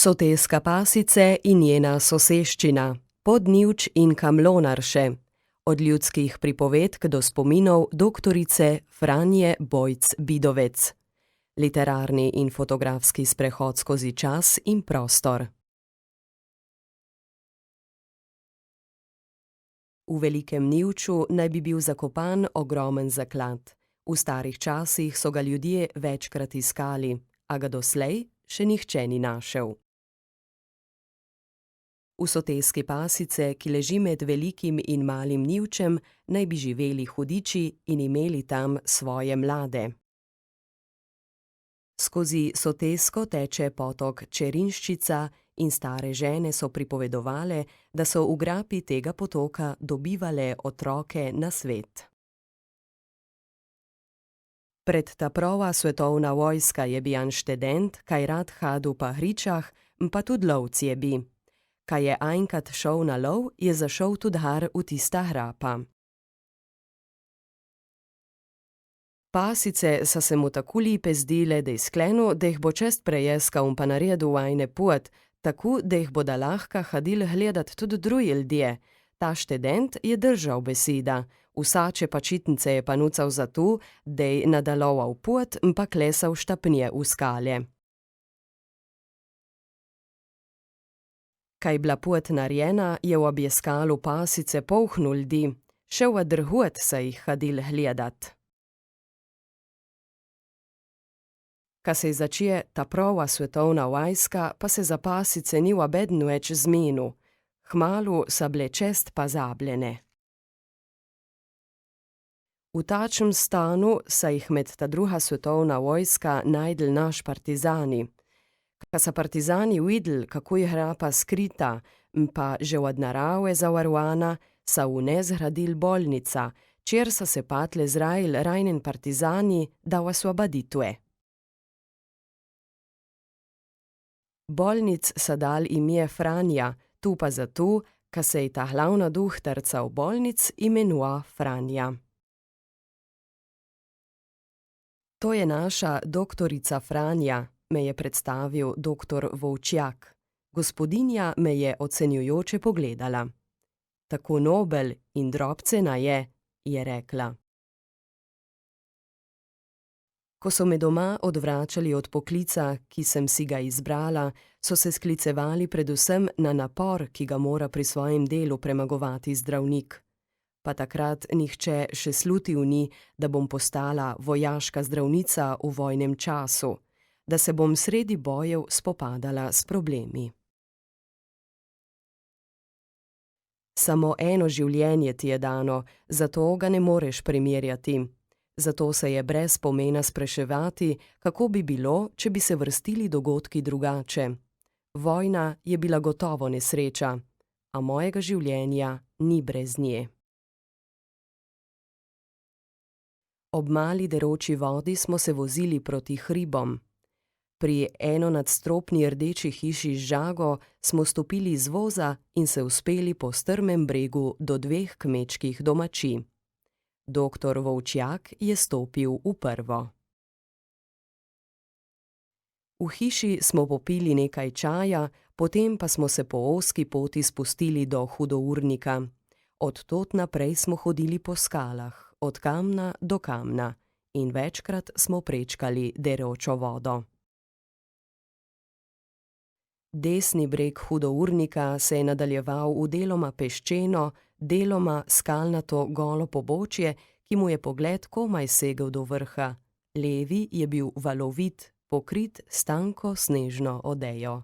Soteska Pasice in njena soseščina, Podnivč in Kamlonarše, od ljudskih pripovedk do spominov doktorice Franje Bojc-Bidovec. Literarni in fotografski sprehod skozi čas in prostor. V Velikem Nivču naj bi bil zakopan ogromen zaklad. V starih časih so ga ljudje večkrat iskali, a ga doslej še nihče ni našel. V Soteski Pasice, ki leži med Velikim in Malim Nivčem, naj bi živeli hudiči in imeli tam svoje mlade. Skozi Sotesko teče potok Čerinščica in stare žene so pripovedovale, da so v grapi tega potoka dobivale otroke na svet. Pred ta prva svetovna vojska je bil študent, kaj rad hadu pa hričah, pa tudi lovc je bi. Kaj je enkrat šel na lov, je zašel tudi har v tista hrapa. Pasice so se mu tako lepe zdile, da je sklenil, da jih bo čest prejeskal in pa naredil vajne pot, tako da jih bodo lahko hadil gledat tudi drugi ljudje. Ta študent je držal beseda, vsače počitnice je pa nucal za to, da je nadaloval pot in pa klesal štapnje v skale. Kaj bila pot narejena, je v objeskalu Pasice polhnu ljudi, še v drhot se jih hadil gledat. Ka se začje ta prva svetovna vojska, pa se za Pasice ni v obednu več zmenil. Hmalu so bile čest pozabljene. V tačem stanu so jih med ta druga svetovna vojska najdel naš partizani. Ka so partizani videli, kako je hrapa skrita, pa že od narave zavarovana, so v njej zgradili bolnica, kjer so se patle zrajili rajnen partizani, da osvoboditve. Bolnic so dal ime Franja, tu pa zato, ka se je ta glavna duhtarca v bolnic imenuje Franja. To je naša doktorica Franja, me je predstavil doktor Volčjak. Gospodinja me je ocenjujoče pogledala. Tako nobel in drobcena je rekla. Ko so me doma odvračali od poklica, ki sem si ga izbrala, so se sklicevali predvsem na napor, ki ga mora pri svojem delu premagovati zdravnik. Pa takrat nihče še slutil ni, da bom postala vojaška zdravnica v vojnem času, da se bom sredi bojev spopadala s problemi. Samo eno življenje ti je dano, zato ga ne moreš primerjati. Zato se je brez pomena spraševati, kako bi bilo, če bi se vrstili dogodki drugače. Vojna je bila gotovo nesreča, a mojega življenja ni brez nje. Ob mali deroči vodi smo se vozili proti hribom. Pri enonadstropni rdeči hiši z žago smo stopili iz voza in se uspeli po strmem bregu do dveh kmečkih domačij. Doktor Volčjak je stopil v prvo. V hiši smo popili nekaj čaja, potem pa smo se po ozki poti spustili do hudournika. Od tod naprej smo hodili po skalah, od kamna do kamna, in večkrat smo prečkali deročo vodo. Desni breg hudournika se je nadaljeval v deloma peščeno, deloma skalnato golo pobočje, ki mu je pogled komaj segel do vrha. Levi je bil valovit, pokrit s tanko snežno odejo.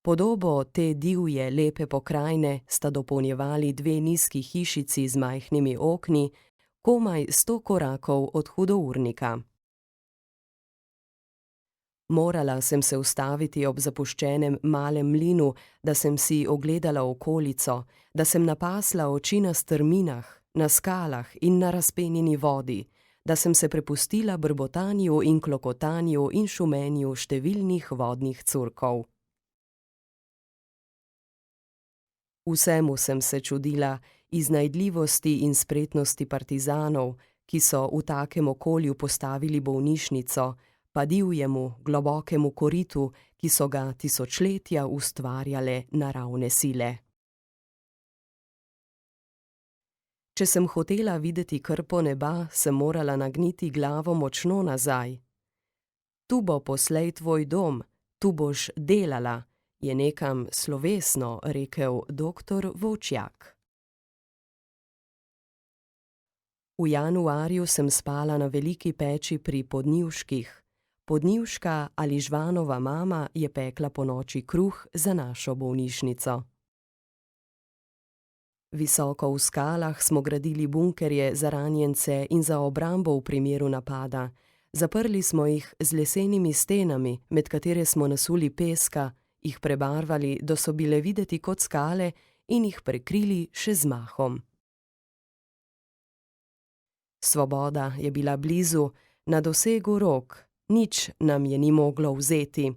Podobo te divje, lepe pokrajine sta dopolnjevali dve nizki hišici z majhnimi okni, komaj 100 korakov od hudournika. Morala sem se ustaviti ob zapuščenem malem mlinu, da sem si ogledala okolico, da sem napasla oči na strminah, na skalah in na razpenjeni vodi, da sem se prepustila brbotanju in klokotanju in šumenju številnih vodnih curkov. Vsemu sem se čudila, iznajdljivosti in spretnosti partizanov, ki so v takem okolju postavili bolnišnico, pa divjemu, globokemu koritu, ki so ga tisočletja ustvarjale naravne sile. Če sem hotela videti krpo neba, sem morala nagniti glavo močno nazaj. Tu bo poslej tvoj dom, tu boš delala, je nekam slovesno rekel doktor Volčjak. V januarju sem spala na veliki peči pri Podnivških. Podnivška ali Žvanova mama je pekla ponoči kruh za našo bolnišnico. Visoko v skalah smo gradili bunkerje za ranjence in za obrambo v primeru napada. Zaprli smo jih z lesenimi stenami, med katere smo nasuli peska, jih prebarvali, da so bile videti kot skale, in jih prekrili še z mahom. Svoboda je bila blizu, na dosegu rok, nič nam je ni moglo vzeti.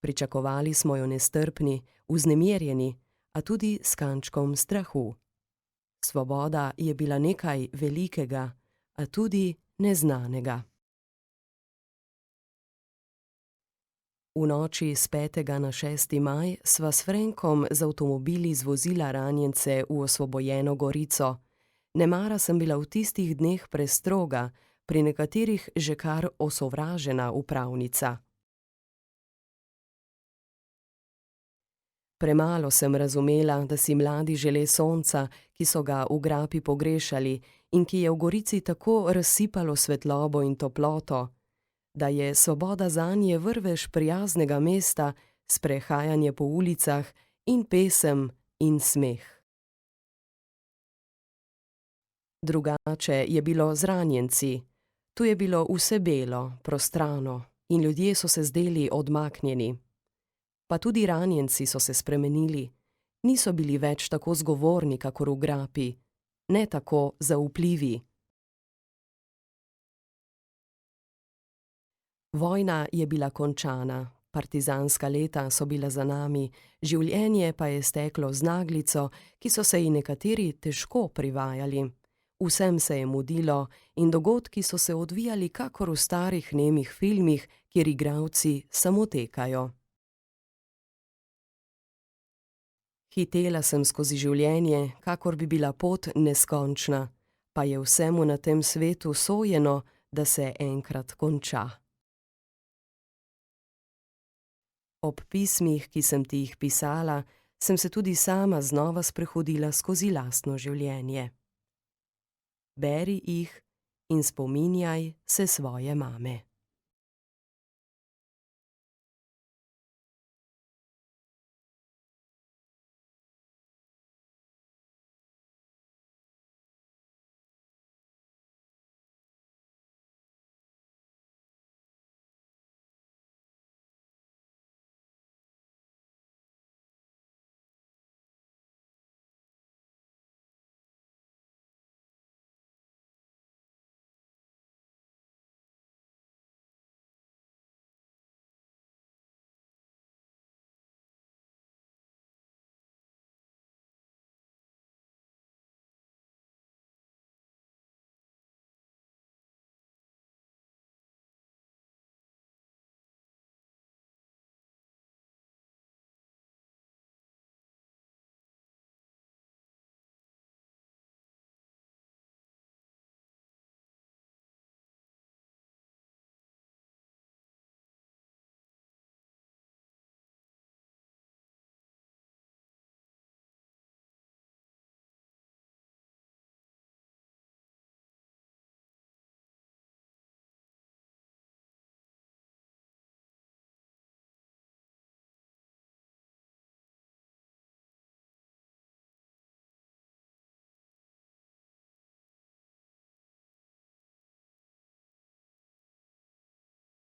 Pričakovali smo jo nestrpni, vznemirjeni, a tudi s kančkom strahu. Svoboda je bila nekaj velikega, a tudi neznanega. V noči s 5. na 6. maj sva s Frenkom z avtomobili zvozila ranjence v osvobojeno Gorico. Nemara sem bila v tistih dneh prestroga, pri nekaterih že kar osovražena upravnica. Premalo sem razumela, da si mladi žele sonca, ki so ga v grapi pogrešali in ki je v Gorici tako razsipalo svetlobo in toploto, da je svoboda zanje vrvež prijaznega mesta, sprehajanje po ulicah in pesem in smeh. Drugače je bilo z ranjenci. Tu je bilo vse belo, prostrano in ljudje so se zdeli odmaknjeni. Pa tudi ranjenci so se spremenili. Niso bili več tako zgovorni, kakor v grapi, ne tako zaupljivi. Vojna je bila končana, partizanska leta so bila za nami, življenje pa je steklo z naglico, ki so se ji nekateri težko privajali. Vsem se je mudilo in dogodki so se odvijali kakor v starih nemih filmih, kjer igralci samo tekajo. Hitela sem skozi življenje, kakor bi bila pot neskončna, pa je vsemu na tem svetu sojeno, da se enkrat konča. Ob pismih, ki sem ti jih pisala, sem se tudi sama znova sprehodila skozi lastno življenje. Beri jih in spominjaj se svoje mame.